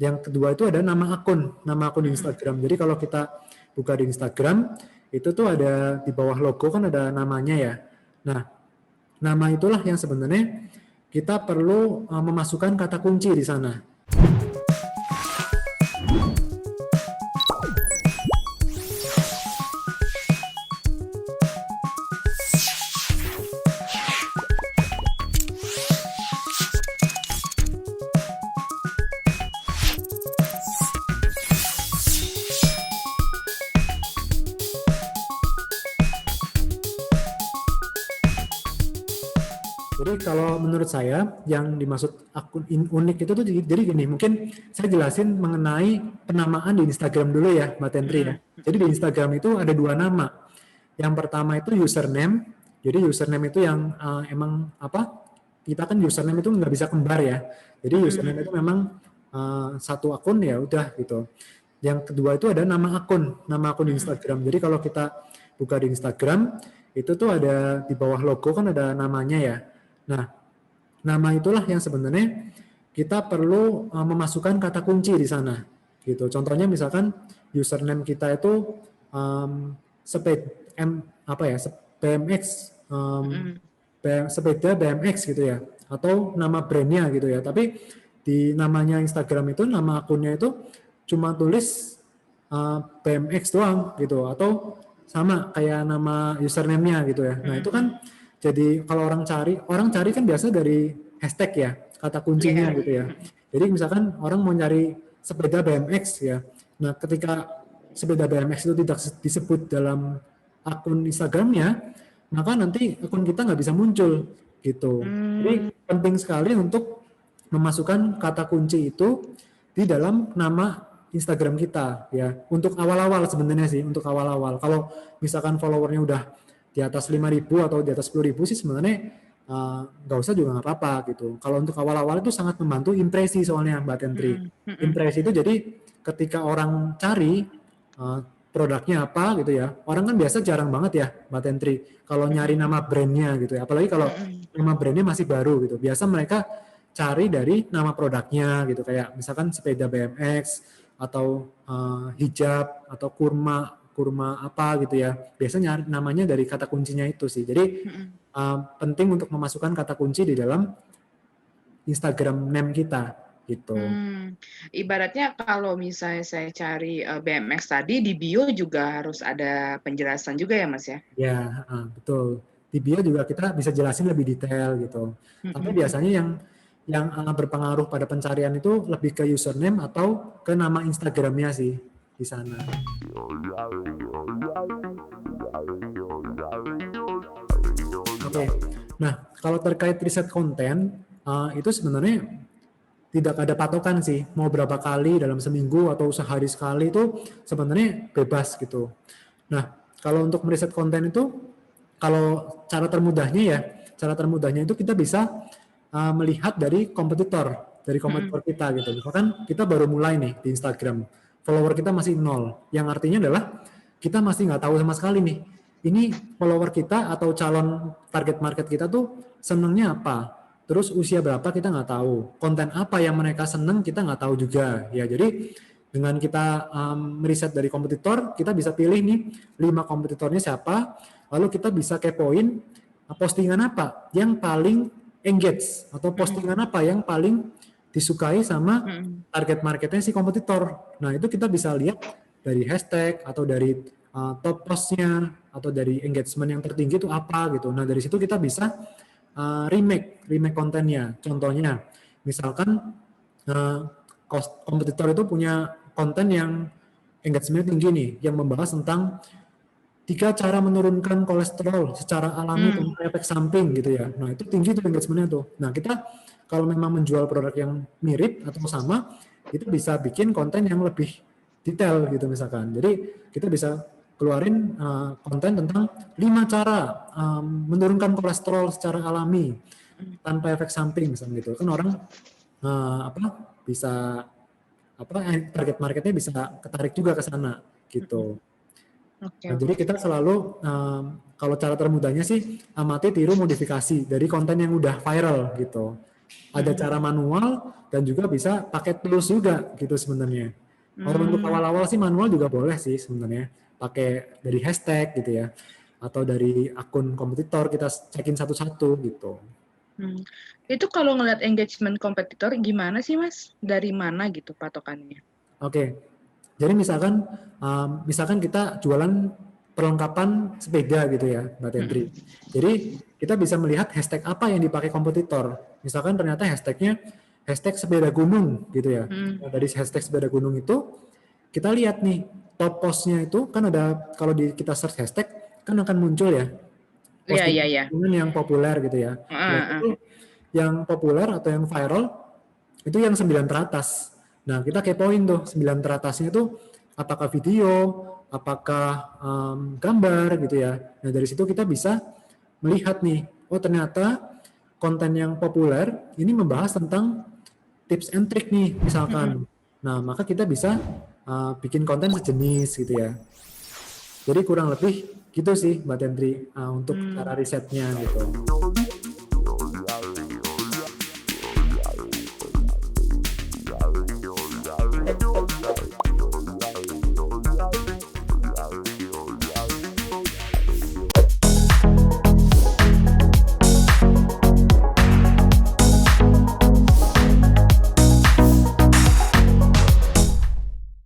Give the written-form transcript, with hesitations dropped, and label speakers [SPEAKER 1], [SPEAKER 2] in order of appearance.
[SPEAKER 1] Yang kedua itu ada nama akun di Instagram. Jadi kalau kita buka di Instagram, itu tuh ada di bawah logo kan ada namanya ya. Nah, nama itulah yang sebenarnya kita perlu memasukkan kata kunci di sana. Jadi kalau menurut saya yang dimaksud akun unik itu tuh jadi gini, mungkin saya jelasin mengenai penamaan di Instagram dulu ya, Mbak Tentri ya. Jadi di Instagram itu ada dua nama. Yang pertama itu username. Jadi username itu yang emang apa? Kita kan username itu nggak bisa kembar ya. Jadi username itu memang satu akun ya udah gitu. Yang kedua itu ada nama akun di Instagram. Jadi kalau kita buka di Instagram itu tuh ada di bawah logo kan ada namanya ya. Nah, nama itulah yang sebenarnya kita perlu memasukkan kata kunci di sana. Gitu. Contohnya misalkan username kita itu BMX, sepeda BMX gitu ya, atau nama brandnya gitu ya. Tapi di namanya Instagram itu nama akunnya itu cuma tulis BMX doang gitu, atau sama kayak nama username-nya gitu ya. Nah itu kan jadi kalau orang cari kan biasa dari hashtag ya, kata kuncinya gitu ya. Jadi misalkan orang mau nyari sepeda BMX ya, nah ketika sepeda BMX itu tidak disebut dalam akun Instagramnya, maka nanti akun kita nggak bisa muncul gitu. Jadi penting sekali untuk memasukkan kata kunci itu di dalam nama Instagram kita ya. Untuk awal-awal sebenarnya sih, untuk awal-awal. Kalau misalkan followernya udah di atas 5.000 atau di atas 10.000 sih sebenarnya nggak usah juga nggak apa-apa gitu. Kalau untuk awal-awal itu sangat membantu impresi soalnya Mbak Tentri. Impresi itu jadi ketika orang cari produknya apa gitu ya, orang kan biasa jarang banget ya Mbak Tentri kalau nyari nama brandnya gitu ya. Apalagi kalau nama brandnya masih baru gitu. Biasa mereka cari dari nama produknya gitu, kayak misalkan sepeda BMX atau hijab atau kurma apa gitu ya. Biasanya namanya dari kata kuncinya itu sih. Jadi penting untuk memasukkan kata kunci di dalam Instagram name kita gitu.
[SPEAKER 2] Ibaratnya kalau misalnya saya cari BMX tadi di bio juga harus ada penjelasan juga ya Mas ya?
[SPEAKER 1] Ya, betul. Di bio juga kita bisa jelasin lebih detail gitu. Tapi biasanya yang berpengaruh pada pencarian itu lebih ke username atau ke nama Instagramnya sih di sana. Oke. Nah, kalau terkait riset konten itu sebenarnya tidak ada patokan sih, mau berapa kali dalam seminggu atau sehari sekali itu sebenarnya bebas gitu. Nah, kalau untuk meriset konten itu, kalau cara termudahnya itu kita bisa melihat dari kompetitor kita gitu. Misalkan kita baru mulai nih di Instagram, follower kita masih 0, yang artinya adalah kita masih nggak tahu sama sekali nih, ini follower kita atau calon target market kita tuh senengnya apa, terus usia berapa kita nggak tahu, konten apa yang mereka seneng kita nggak tahu juga ya. Jadi dengan kita meriset dari kompetitor, kita bisa pilih nih 5 kompetitornya siapa, lalu kita bisa kepoin postingan apa yang paling engage atau postingan apa yang paling disukai sama target marketnya si kompetitor. Nah itu kita bisa lihat dari hashtag atau dari top postnya atau dari engagement yang tertinggi itu apa gitu. Nah dari situ kita bisa remake kontennya. Contohnya misalkan kompetitor itu punya konten yang engagement tinggi nih, yang membahas tentang 3 cara menurunkan kolesterol secara alami tanpa efek samping gitu ya. Nah itu tinggi tuh engagementnya tuh. Nah kita kalau memang menjual produk yang mirip atau sama, itu bisa bikin konten yang lebih detail gitu misalkan. Jadi kita bisa keluarin konten tentang 5 cara menurunkan kolesterol secara alami tanpa efek samping misalnya gitu. Kan orang bisa target marketnya bisa ketarik juga ke sana gitu. Nah, jadi kita selalu kalau cara termudahnya sih amati tiru modifikasi dari konten yang udah viral gitu. Ada cara manual dan juga bisa pakai tools juga gitu sebenarnya. Kalau untuk awal-awal sih manual juga boleh sih sebenarnya. Pakai dari hashtag gitu ya. Atau dari akun kompetitor kita cekin satu-satu gitu.
[SPEAKER 2] Itu kalau ngeliat engagement kompetitor gimana sih Mas? Dari mana gitu patokannya?
[SPEAKER 1] Oke. Jadi misalkan kita jualan perlengkapan sepeda gitu ya, Mbak Tendri. Jadi kita bisa melihat hashtag apa yang dipakai kompetitor. Misalkan ternyata hashtagnya hashtag sepeda gunung gitu ya. Nah, dari hashtag sepeda gunung itu kita lihat nih top postnya itu kan ada kalau kita search hashtag kan akan muncul ya
[SPEAKER 2] Iya, iya, iya.
[SPEAKER 1] postingan yang populer gitu ya. Nah, itu yang populer atau yang viral itu yang 9 teratas. Nah, kita kepoin tuh 9 teratasnya itu apakah video, apakah gambar gitu ya. Nah, dari situ kita bisa melihat nih, oh ternyata konten yang populer ini membahas tentang tips and trick nih misalkan. Nah, maka kita bisa bikin konten sejenis gitu ya. Jadi kurang lebih gitu sih Mbak Tendri untuk cara risetnya gitu.